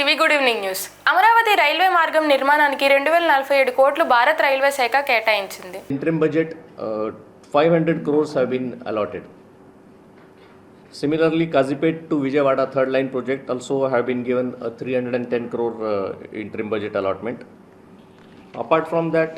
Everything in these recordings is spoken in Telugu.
TV good evening news. Amaravati railway మార్గం నిర్మాణానికి 2047 కోట్లు భారత రైల్వే శాఖ కేటాయించింది. Interim budget 500 crores have been allotted. Similarly, Kazipet to Vijayawada third line project also have been given a 310 crore interim budget allotment. Apart from that,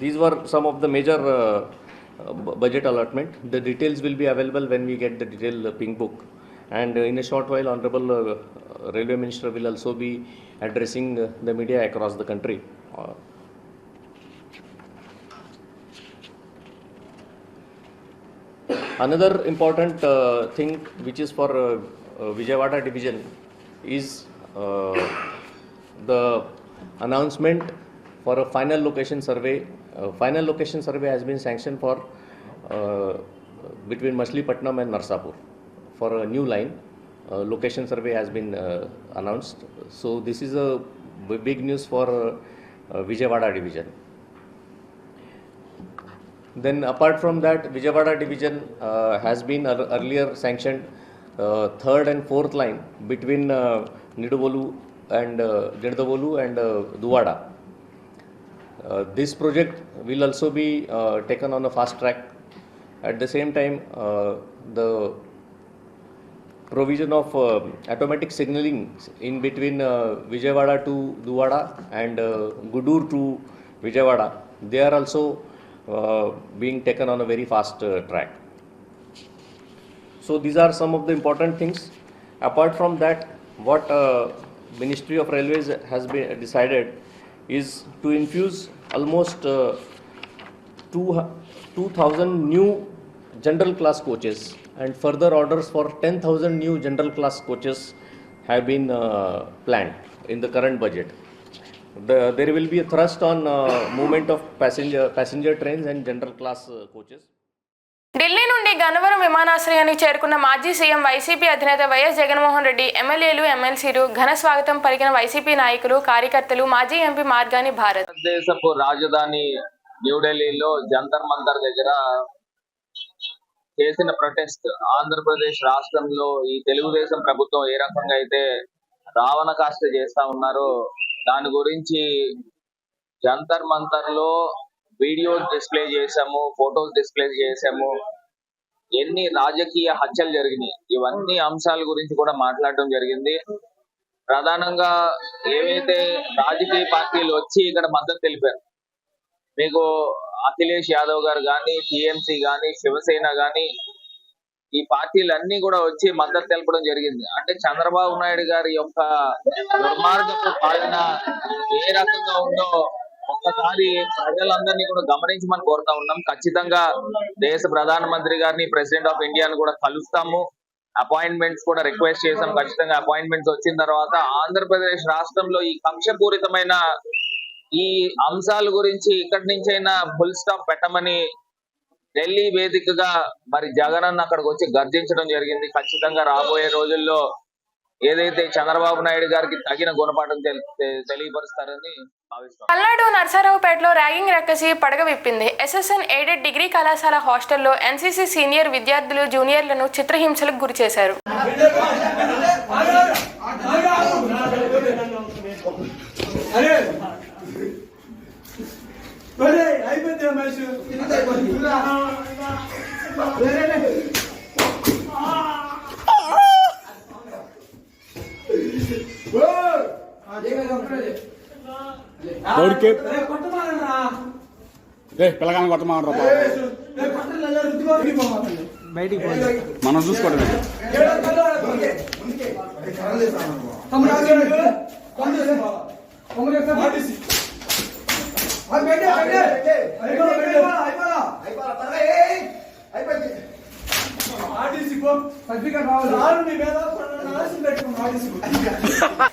these were some of the major budget allotment. The details will be available when we get the detailed pink book. And in a short while, Honorable Railway Minister will also be addressing the media across the country. Another important thing which is for Vijayawada division is the announcement for a final location survey. Final location survey has been sanctioned for between Machilipatnam and Narsapur for a new line. Location survey has been announced. So this is a big news for Vijayawada division. Then apart from that, Vijayawada division has been earlier sanctioned third and fourth line between Nidavolu and Duvada. This project will also be taken on a fast track. At the same time, the provision of automatic signaling in between Vijayawada to Duvada and Gudur to Vijayawada, they are also being taken on a very fast track. So these are some of the important things. Apart from that, what Ministry of Railways has been decided is to infuse almost 2,000 new general class coaches, and further orders for 10,000 new general class coaches have been planned in the current budget. There will be a thrust on movement of passenger trains and general class coaches. Delhi నుండి గన్నవరం విమానాశ్రయానికి చేరుకున్న మాజీ సీఎం వైసీపీ అధినేత వైఎస్ జగన్మోహన్ రెడ్డి ఎమ్మెల్యేలు ఎమ్మెల్సీలు ఘన స్వాగతం పలికిన వైసీపీ నాయకులు కార్యకర్తలు మాజీ ఎంపీ మార్గాని భారత్. దేశపు రాజధాని న్యూఢిల్లీలో జంతర్ మంతర్ దగ్గర చేసిన ప్రొటెస్ట్, ఆంధ్రప్రదేశ్ రాష్ట్రంలో ఈ తెలుగుదేశం ప్రభుత్వం ఏ రకంగా అయితే రావణ కాష్ట చేస్తా ఉన్నారో దాని గురించి జంతర్ మంతర్ లో వీడియోస్ డిస్ప్లే చేశాము, ఫొటోస్ డిస్ప్లే చేశాము. ఎన్ని రాజకీయ హత్యలు జరిగినాయి, ఇవన్నీ అంశాల గురించి కూడా మాట్లాడడం జరిగింది. ప్రధానంగా ఏవైతే రాజకీయ పార్టీలు వచ్చి ఇక్కడ మద్దతు తెలిపారు, మీకు అఖిలేష్ యాదవ్ గారు కానీ, టిఎంసీ కానీ, శివసేన కానీ, ఈ పార్టీలన్నీ కూడా వచ్చి మద్దతు తెలపడం జరిగింది. అంటే చంద్రబాబు నాయుడు గారి యొక్క దుర్మార్గపు పాలన ఏ రకంగా ఉందో ఒక్కసారి ప్రజలందరినీ కూడా గమనించమని కోరుతా ఉన్నాం. ఖచ్చితంగా దేశ ప్రధానమంత్రి గారిని, ప్రెసిడెంట్ ఆఫ్ ఇండియాని కూడా కలుస్తాము. అపాయింట్మెంట్స్ కూడా రిక్వెస్ట్ చేసాం. ఖచ్చితంగా అపాయింట్మెంట్స్ వచ్చిన తర్వాత ఆంధ్రప్రదేశ్ రాష్ట్రంలో ఈ కక్షపూరితమైన ఈ అంశాల గురించి ఇక్కడి నుంచైనా ఫుల్ స్టాప్ పెట్టమని ఢిల్లీ వేదికగా మరి జగన్ అన్న అక్కడికి వచ్చి గర్జించడం జరిగింది. ఖచ్చితంగా రాబోయే రోజుల్లో ఏదైతే చంద్రబాబు నాయుడు గారికి తగిన గుణపాఠం తెలియపరుస్తారని భావిస్తాం. పల్నాడు నర్సారావుపేటలో ర్యాగింగ్ రక్కసి పడగ విప్పింది. ఎస్ఎస్ఎన్ ఎయిడెడ్ డిగ్రీ కళాశాల హాస్టల్లో ఎన్సీసీ సీనియర్ విద్యార్థులు జూనియర్లను చిత్రహింసలకు గురి చేశారు. పిల్లగాని కొట్టమాడరా బయటికి మనం చూసుకోవడం.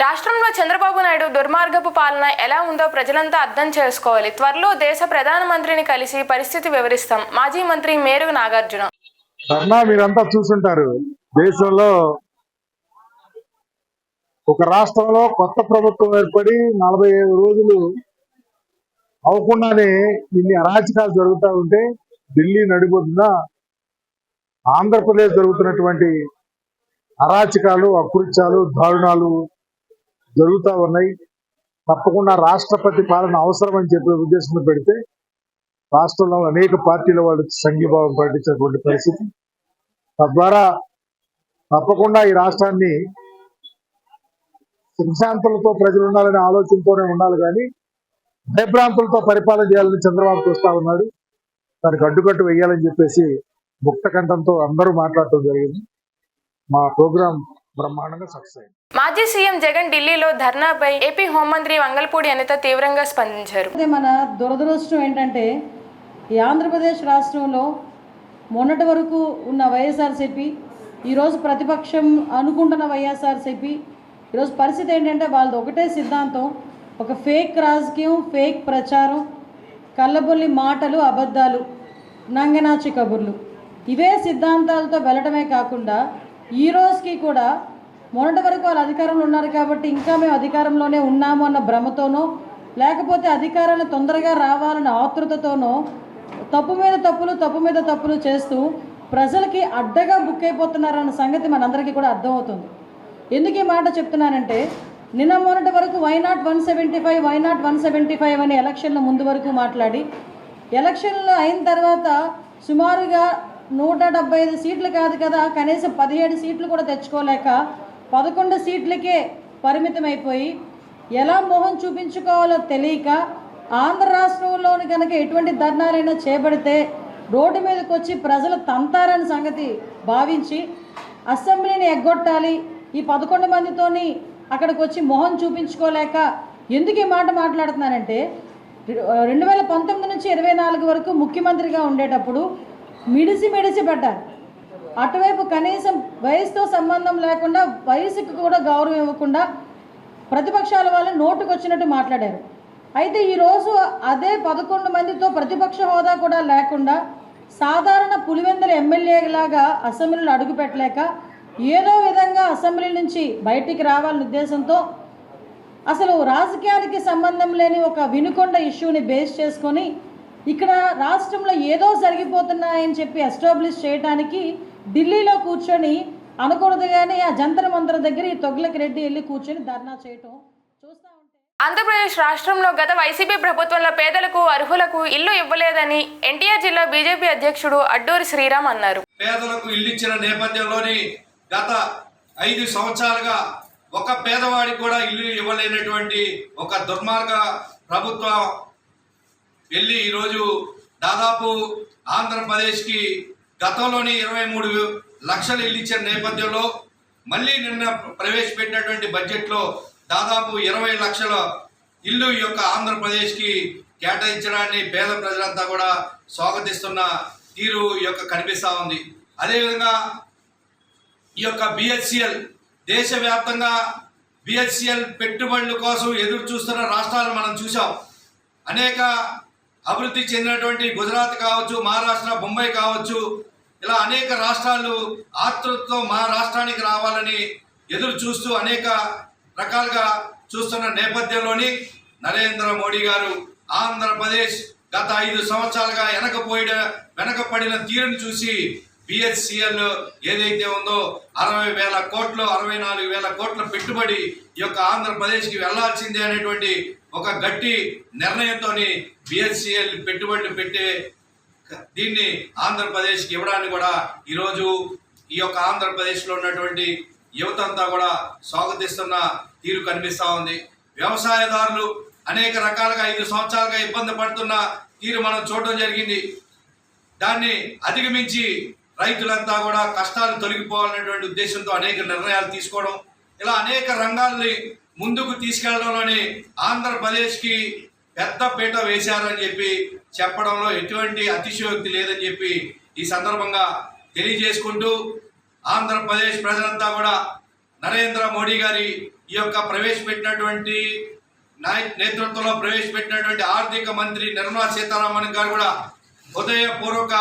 రాష్ట్రంలో చంద్రబాబు నాయుడు దుర్మార్గపు పాలన ఎలా ఉందో ప్రజలంతా అర్థం చేసుకోవాలి. త్వరలో దేశ ప్రధానమంత్రిని కలిసి పరిస్థితి వివరిస్తాం. మాజీ మంత్రి మేరుగు నాగార్జున. మీరంతా చూసుంటారు, దేశంలో ఒక రాష్ట్రంలో కొత్త ప్రభుత్వం ఏర్పడి 45 రోజులు అవకుండానే ఇన్ని అరాచకాలు జరుగుతూ ఉంటే ఢిల్లీ నడిబొడ్డున ఆంధ్రప్రదేశ్ జరుగుతున్నటువంటి అరాచకాలు, అకృత్యాలు, దారుణాలు జరుగుతూ ఉన్నాయి. తప్పకుండా రాష్ట్రపతి పాలన అవసరం అని చెప్పే ఉద్దేశంలో పెడితే రాష్ట్రంలో అనేక పార్టీల వాళ్ళు సంఘీభావం ప్రకటించినటువంటి పరిస్థితి. తద్వారా తప్పకుండా ఈ రాష్ట్రాన్ని సిద్ధాంతాలతో ప్రజలు ఉండాలనే ఆలోచనతోనే ఉండాలి, కానీ భయభ్రాంతులతో పరిపాలన చేయాలని చంద్రబాబు చూస్తా ఉన్నాడు. దానికి అడ్డుకట్టు వేయాలని చెప్పేసి ముక్త కంఠంతో అందరూ మాట్లాడటం జరిగింది. మా ప్రోగ్రాం బ్రహ్మాండంగా సక్సెస్ అయింది. మాజీ సీఎం జగన్ ఢిల్లీలో ధర్నాపై ఏపీ హోంమంత్రి వంగల్పూడి అనిత తీవ్రంగా స్పందించారు. మన దురదృష్టం ఏంటంటే ఈ ఆంధ్రప్రదేశ్ రాష్ట్రంలో మొన్నటి వరకు ఉన్న వైఎస్ఆర్సీపీ, ఈరోజు ప్రతిపక్షం అనుకుంటున్న వైఎస్ఆర్సీపీ, ఈరోజు పరిస్థితి ఏంటంటే వాళ్ళది ఒకటే సిద్ధాంతం, ఒక ఫేక్ రాజకీయం, ఫేక్ ప్రచారం, కళ్ళబొల్లి మాటలు, అబద్ధాలు, నంగనాచి కబుర్లు, ఇవే సిద్ధాంతాలతో వెళ్ళటమే కాకుండా ఈ రోజుకి కూడా మొన్నటి వరకు వాళ్ళు అధికారంలో ఉన్నారు కాబట్టి ఇంకా మేము అధికారంలోనే ఉన్నాము అన్న భ్రమతోనో, లేకపోతే అధికారాలు తొందరగా రావాలన్న ఆతృతతోనో తప్పు మీద తప్పులు చేస్తూ ప్రజలకి అడ్డగా బుక్ అయిపోతున్నారన్న సంగతి మనందరికీ కూడా అర్థమవుతుంది. ఎందుకు ఈ మాట చెప్తున్నానంటే, నిన్న మొన్నటి వరకు వైనాట్ 175 అనే ఎలక్షన్ల ముందు వరకు మాట్లాడి, ఎలక్షన్లు అయిన తర్వాత సుమారుగా 175 సీట్లు కాదు కదా, కనీసం 17 సీట్లు కూడా తెచ్చుకోలేక 11 సీట్లకే పరిమితమైపోయి ఎలా మొహం చూపించుకోవాలో తెలియక ఆంధ్ర రాష్ట్రంలోని కనుక ఎటువంటి ధర్నాలైనా చేపడితే రోడ్డు మీదకి వచ్చి ప్రజలు తంతారని సంగతి భావించి అసెంబ్లీని ఎగ్గొట్టాలి, ఈ 11 మందితోని అక్కడికి వచ్చి మొహం చూపించుకోలేక ఎందుకు ఈ మాట మాట్లాడుతున్నానంటే, 2019 నుంచి 24 వరకు ముఖ్యమంత్రిగా ఉండేటప్పుడు మిడిసి పడ్డారు. అటువైపు కనీసం వయసుతో సంబంధం లేకుండా, వయసుకు కూడా గౌరవం ఇవ్వకుండా ప్రతిపక్షాల వాళ్ళు నోటుకు వచ్చినట్టు మాట్లాడారు. అయితే ఈరోజు అదే 11 మందితో ప్రతిపక్ష హోదా కూడా లేకుండా సాధారణ పులివెందుల ఎమ్మెల్యేలాగా అసెంబ్లీలో అడుగు పెట్టలేక ఏదో విధంగా అసెంబ్లీ నుంచి బయటికి రావాలనే ఉద్దేశంతో అసలు రాజకీయానికి సంబంధం లేని ఒక వినుకొండ ఇష్యూని బేస్ చేసుకొని ఇక్కడ రాష్ట్రంలో ఏదో జరిగిపోతున్నాయని చెప్పి ఎస్టాబ్లిష్ చేయడానికి ఢిల్లీలో కూర్చొని అనకూడదు కానీ ఆ జంతర్ మంతర్ దగ్గర ఈ తొగ్లకి రెడ్డి వెళ్ళి కూర్చొని ధర్నా చేయటం చూస్తూ ఉంటే, ఆంధ్రప్రదేశ్ రాష్ట్రంలో గత వైసీపీ ప్రభుత్వంలో పేదలకు, అర్హులకు ఇల్లు ఇవ్వలేదని ఎన్టీఆర్ జిల్లా బీజేపీ అధ్యక్షుడు అడ్డూరి శ్రీరామ్ అన్నారు. పేదలకు ఇల్లు ఇచ్చిన నేపథ్యంలోని గత 5 సంవత్సరాలుగా ఒక పేదవాడికి కూడా ఇల్లు ఇవ్వలేనటువంటి ఒక దుర్మార్గ ప్రభుత్వం వెళ్ళి ఈరోజు దాదాపు ఆంధ్రప్రదేశ్కి గతంలోని 23 లక్షలు ఇల్లు ఇచ్చిన నేపథ్యంలో మళ్ళీ నిన్న ప్రవేశపెట్టినటువంటి బడ్జెట్లో దాదాపు 20 లక్షల ఇల్లు ఈ యొక్క ఆంధ్రప్రదేశ్కి కేటాయించడాన్ని పేద ప్రజలంతా కూడా స్వాగతిస్తున్న తీరు ఈ యొక్క కనిపిస్తూ ఉంది. అదేవిధంగా ఈ యొక్క బిహెచ్సిఎల్ దేశవ్యాప్తంగా బిహెచ్సిఎల్ పెట్టుబడుల కోసం ఎదురు చూస్తున్న రాష్ట్రాలను మనం చూసాం. అనేక అభివృద్ధి చెందినటువంటి గుజరాత్ కావచ్చు, మహారాష్ట్ర, బొంబాయి కావచ్చు, ఇలా అనేక రాష్ట్రాలు ఆతృతతో మా రాష్ట్రానికి రావాలని ఎదురు చూస్తూ అనేక రకాలుగా చూస్తున్న నేపథ్యంలోని నరేంద్ర మోడీ గారు ఆంధ్రప్రదేశ్ గత 5 సంవత్సరాలుగా వెనకపడిన తీరును చూసి బిహెచ్సిఎల్ ఏదైతే ఉందో 60,000 కోట్లు, 64,000 కోట్ల పెట్టుబడి ఈ యొక్క ఆంధ్రప్రదేశ్కి వెళ్లాల్సిందే అనేటువంటి ఒక గట్టి నిర్ణయంతో బిహెచ్సిఎల్ పెట్టుబడులు పెట్టే దీన్ని ఆంధ్రప్రదేశ్కి ఇవ్వడానికి కూడా ఈరోజు ఈ యొక్క ఆంధ్రప్రదేశ్లో ఉన్నటువంటి యువత అంతా కూడా స్వాగతిస్తున్న తీరు కనిపిస్తూ ఉంది. వ్యవసాయదారులు అనేక రకాలుగా 5 సంవత్సరాలుగా ఇబ్బంది పడుతున్న తీరు మనం చూడడం జరిగింది. దాన్ని అధిగమించి రైతులంతా కూడా కష్టాలు తొలగిపోవాలనేటువంటి ఉద్దేశంతో అనేక నిర్ణయాలు తీసుకోవడం, ఇలా అనేక రంగాల్ని ముందుకు తీసుకెళ్లడంలోని ఆంధ్రప్రదేశ్కి పెద్ద పీట వేశారని చెప్పి చెప్పడంలో ఎటువంటి అతిశయోక్తి లేదని చెప్పి ఈ సందర్భంగా తెలియజేసుకుంటూ, ఆంధ్రప్రదేశ్ ప్రజలంతా కూడా నరేంద్ర మోడీ గారి ఈ యొక్క ప్రవేశపెట్టినటువంటి నేతృత్వంలో ప్రవేశపెట్టినటువంటి ఆర్థిక మంత్రి నిర్మలా సీతారామన్ గారు కూడా హృదయపూర్వక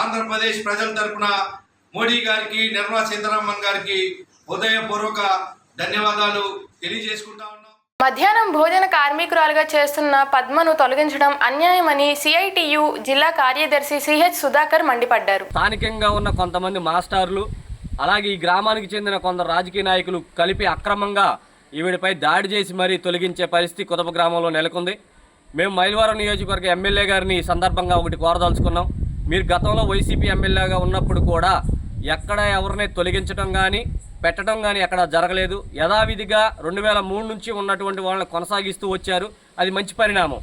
ఆంధ్రప్రదేశ్ ప్రజల తరపున మోడీ గారికి, నిర్మలా సీతారామన్ గారికి హృదయపూర్వక ధన్యవాదాలు తెలియజేసుకుంటా ఉన్నాం. మధ్యాహ్నం భోజన కార్మికురాలుగా చేస్తున్న పద్మను తొలగించడం అన్యాయమని సిఐటియు జిల్లా కార్యదర్శి సిహెచ్ సుధాకర్ మండిపడ్డారు. స్థానికంగా ఉన్న కొంతమంది మాస్టర్లు, అలాగే ఈ గ్రామానికి చెందిన కొందరు రాజకీయ నాయకులు కలిపి అక్రమంగా ఈవిడిపై దాడి చేసి మరీ తొలగించే పరిస్థితి కుదప గ్రామంలో నెలకొంది. మేము మైలవరం నియోజకవర్గ ఎమ్మెల్యే గారిని ఈ సందర్భంగా ఒకటి కోరదలుచుకున్నాం. మీరు గతంలో వైసీపీ ఎమ్మెల్యేగా ఉన్నప్పుడు కూడా ఎక్కడ ఎవరిని తొలగించడం కానీ పెట్టడం కానీ ఎక్కడ జరగలేదు. యథావిధిగా 2003 నుంచి ఉన్నటువంటి వాళ్ళని కొనసాగిస్తూ వచ్చారు. అది మంచి పరిణామం.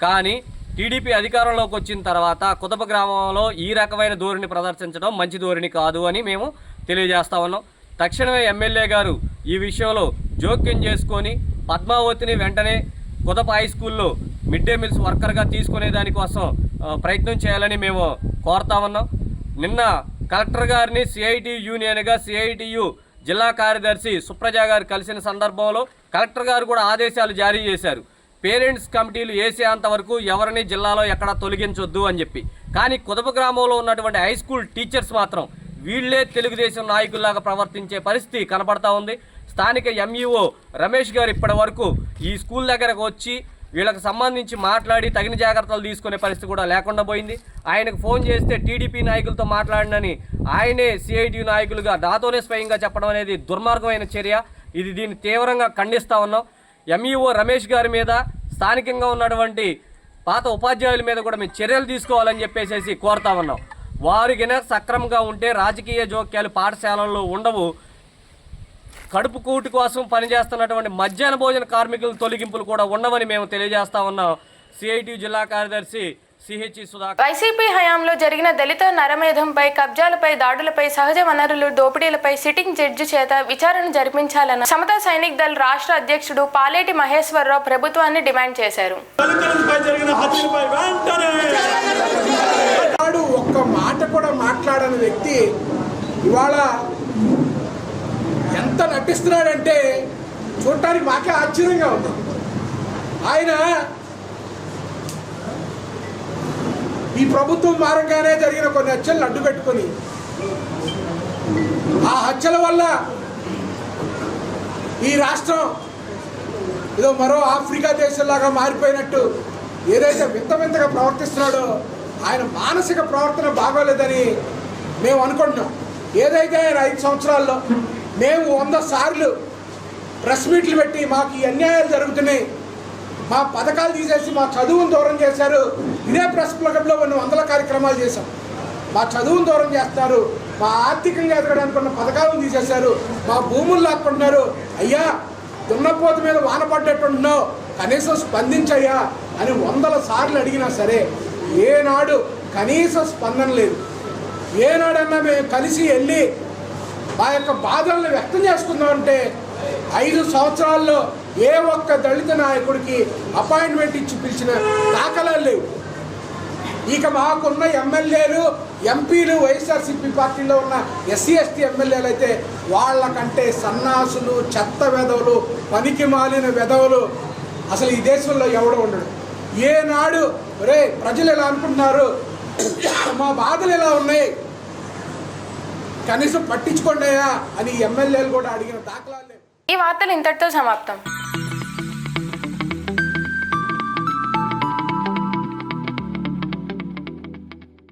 కానీ టీడీపీ అధికారంలోకి వచ్చిన తర్వాత కుదప గ్రామంలో ఈ రకమైన ధోరణి ప్రదర్శించడం మంచి ధోరణి కాదు అని మేము తెలియజేస్తా ఉన్నాం. తక్షణమే ఎమ్మెల్యే గారు ఈ విషయంలో జోక్యం చేసుకొని పద్మావతిని వెంటనే కుదప హై స్కూల్లో మిడ్ డే మీల్స్ వర్కర్గా తీసుకునే దానికోసం ప్రయత్నం చేయాలని మేము కోరుతా ఉన్నాం. నిన్న కలెక్టర్ గారిని సిఐటియు యూనియన్గా సిఐటియు జిల్లా కార్యదర్శి సుప్రజ గారు కలిసిన సందర్భంలో కలెక్టర్ గారు కూడా ఆదేశాలు జారీ చేశారు. పేరెంట్స్ కమిటీలు వేసేంత వరకు ఎవరిని జిల్లాలో ఎక్కడ తొలగించొద్దు అని చెప్పి. కానీ కుదప గ్రామంలో ఉన్నటువంటి హై స్కూల్ టీచర్స్ మాత్రం వీళ్లే తెలుగుదేశం నాయకుల్లాగా ప్రవర్తించే పరిస్థితి కనపడతా ఉంది. స్థానిక ఎంఈఓ రమేష్ గారు ఇప్పటి వరకు ఈ స్కూల్ దగ్గరకు వచ్చి వీళ్ళకి సంబంధించి మాట్లాడి తగిన జాగ్రత్తలు తీసుకునే పరిస్థితి కూడా లేకుండా పోయింది. ఆయనకు ఫోన్ చేస్తే టీడీపీ నాయకులతో మాట్లాడినని ఆయనే సిఐటి నాయకులుగా నాతోనే స్వయంగా చెప్పడం అనేది దుర్మార్గమైన చర్య. దీన్ని తీవ్రంగా ఖండిస్తూ ఉన్నాం. ఎంఈఓ రమేష్ గారి మీద, స్థానికంగా ఉన్నటువంటి పాత ఉపాధ్యాయుల మీద కూడా మేము చర్యలు తీసుకోవాలని చెప్పేసి కోరుతా ఉన్నాం. వారికిన సక్రమంగా ఉంటే రాజకీయ జోక్యాలు పాఠశాలల్లో ఉండవు. కడుపు కూటి కోసం పనిచేస్తున్నటువంటి మధ్యాహ్న భోజన కార్మికుల తొలగింపులు కూడా ఉండవని మేము తెలియజేస్తా ఉన్నాం. సిఐటి జిల్లా కార్యదర్శి సిహెచ్ సుధాకర్. వైసీపీ హయాంలో జరిగిన దళిత నరమేధంపై, కబ్జాలపై, దాడులపై, సహజ వనరులు దోపిడీలపై సిట్టింగ్ జడ్జి చేత విచారణ జరిపించాలన్న సమతా సైనిక్ దళ్ రాష్ట్ర అధ్యక్షుడు పాలేటి మహేశ్వరరావు ప్రభుత్వాన్ని డిమాండ్ చేశారు. ఒక్క మాట కూడా మాట్లాడని వ్యక్తి ఇవాళ ఎంత నటిస్తున్నాడంటే చూడటానికి మాకే ఆశ్చర్యంగా ఉంది. ఆయన ఈ ప్రభుత్వం మారంగానే జరిగిన కొన్ని హత్యలను అడ్డుపెట్టుకొని ఆ హత్యల వల్ల ఈ రాష్ట్రం ఏదో మరో ఆఫ్రికా దేశంలాగా మారిపోయినట్టు ఏదైతే వింతగా ప్రవర్తిస్తున్నాడో ఆయన మానసిక ప్రవర్తన బాగోలేదని మేము అనుకుంటున్నాం. ఏదైతే ఆయన 5 సంవత్సరాల్లో మేము 100 సార్లు ప్రెస్ మీట్లు పెట్టి మాకు ఈ అన్యాయాలు జరుగుతున్నాయి, మా పథకాలు తీసేసి మా చదువును దూరం చేశారు, ఇదే ప్రెస్ క్లబ్లో కొన్ని 100 కార్యక్రమాలు చేశాం, మా చదువును దూరం చేస్తారు, మా ఆర్థికంగా ఎదగడానికి ఉన్న పథకాలను తీసేశారు, మా భూములు లాక్కుంటున్నారు, అయ్యా దున్నపోతు మీద వాన పడ్డట్టున్నావు కనీసం స్పందించయ్యా అని 100 సార్లు అడిగినా సరే ఏనాడు కనీస స్పందన లేదు. ఏనాడన్నా మేము కలిసి వెళ్ళి మా యొక్క బాధలను వ్యక్తం చేసుకుందామంటే 5 సంవత్సరాల్లో ఏ ఒక్క దళిత నాయకుడికి అపాయింట్మెంట్ ఇచ్చి పిలిచిన దాఖలాలు లేవు. ఇక మాకున్న ఎమ్మెల్యేలు, ఎంపీలు, వైఎస్ఆర్సీపీ పార్టీలో ఉన్న ఎస్సీ ఎస్టీ ఎమ్మెల్యేలు అయితే వాళ్ళకంటే సన్నాసులు, చెత్త వెధవులు, పనికి మాలిన వెధవులు అసలు ఈ దేశంలో ఎవడో ఉండడు. ఏనాడు రే ప్రజలు ఎలా అనుకుంటున్నారు, మా బాధలు ఎలా ఉన్నాయి, కనీసం పట్టించుకోండియా అని ఎమ్మెల్యేలు కూడా అడిగిన దాఖలాలు. ఈ వార్తలు ఇంతటితో సమాప్తం.